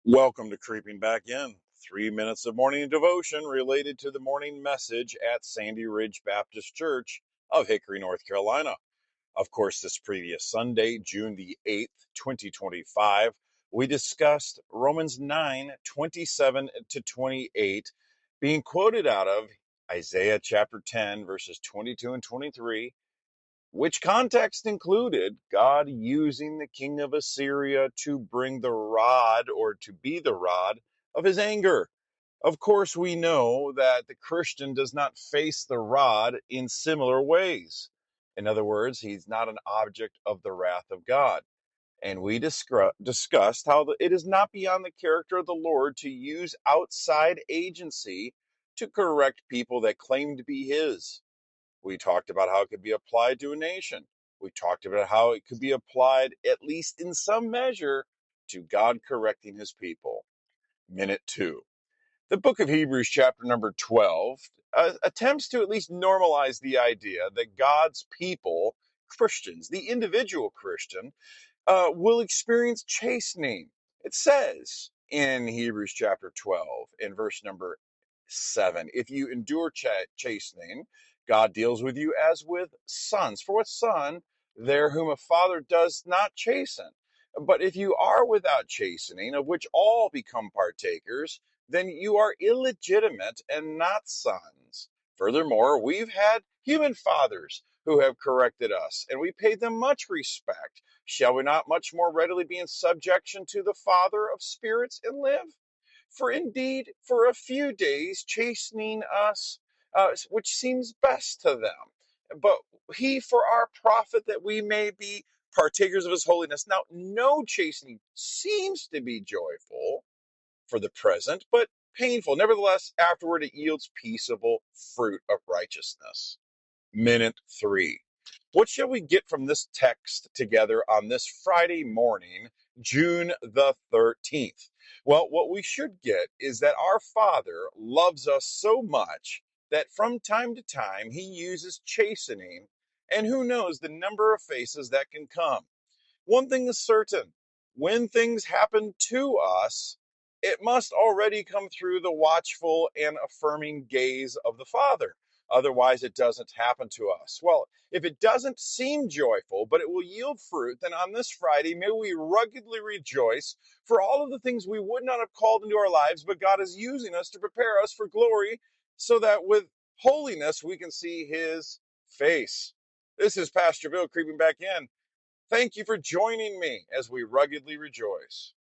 Welcome to Creeping Back In. 3 minutes of morning devotion related to the morning message at Sandy Ridge Baptist Church of Hickory, North Carolina. Of course, this previous Sunday, June the 8th, 2025, we discussed Romans 9:27 to 28, being quoted out of Isaiah chapter 10, verses 22 and 23, which context included God using the king of Assyria to bring the rod or to be the rod of his anger. Of course, we know that the Christian does not face the rod in similar ways. In other words, he's not an object of the wrath of God. And we discussed how it is not beyond the character of the Lord to use outside agency to correct people that claim to be his. We talked about how it could be applied to a nation. We talked about how it could be applied, at least in some measure, to God correcting his people. Minute 2. The book of Hebrews, chapter number 12, attempts to at least normalize the idea that God's people, Christians, the individual Christian, will experience chastening. It says in Hebrews chapter 12, in verse number 7, if you endure chastening, God deals with you as with sons. For what son there whom a father does not chasten? But if you are without chastening, of which all become partakers, then you are illegitimate and not sons. Furthermore, we've had human fathers who have corrected us, and we paid them much respect. Shall we not much more readily be in subjection to the Father of spirits and live? For indeed, for a few days chastening us, which seems best to them, but he for our profit, that we may be partakers of his holiness. Now, no chastening seems to be joyful for the present, but painful. Nevertheless, afterward it yields peaceable fruit of righteousness. Minute 3. What shall we get from this text together on this Friday morning, June the 13th? Well, what we should get is that our Father loves us so much that from time to time he uses chastening, and who knows the number of faces that can come. One thing is certain: when things happen to us, it must already come through the watchful and affirming gaze of the Father. Otherwise, it doesn't happen to us. Well, if it doesn't seem joyful, but it will yield fruit, then on this Friday, may we ruggedly rejoice for all of the things we would not have called into our lives, but God is using us to prepare us for glory so that with holiness we can see his face. This is Pastor Bill creeping back in. Thank you for joining me as we ruggedly rejoice.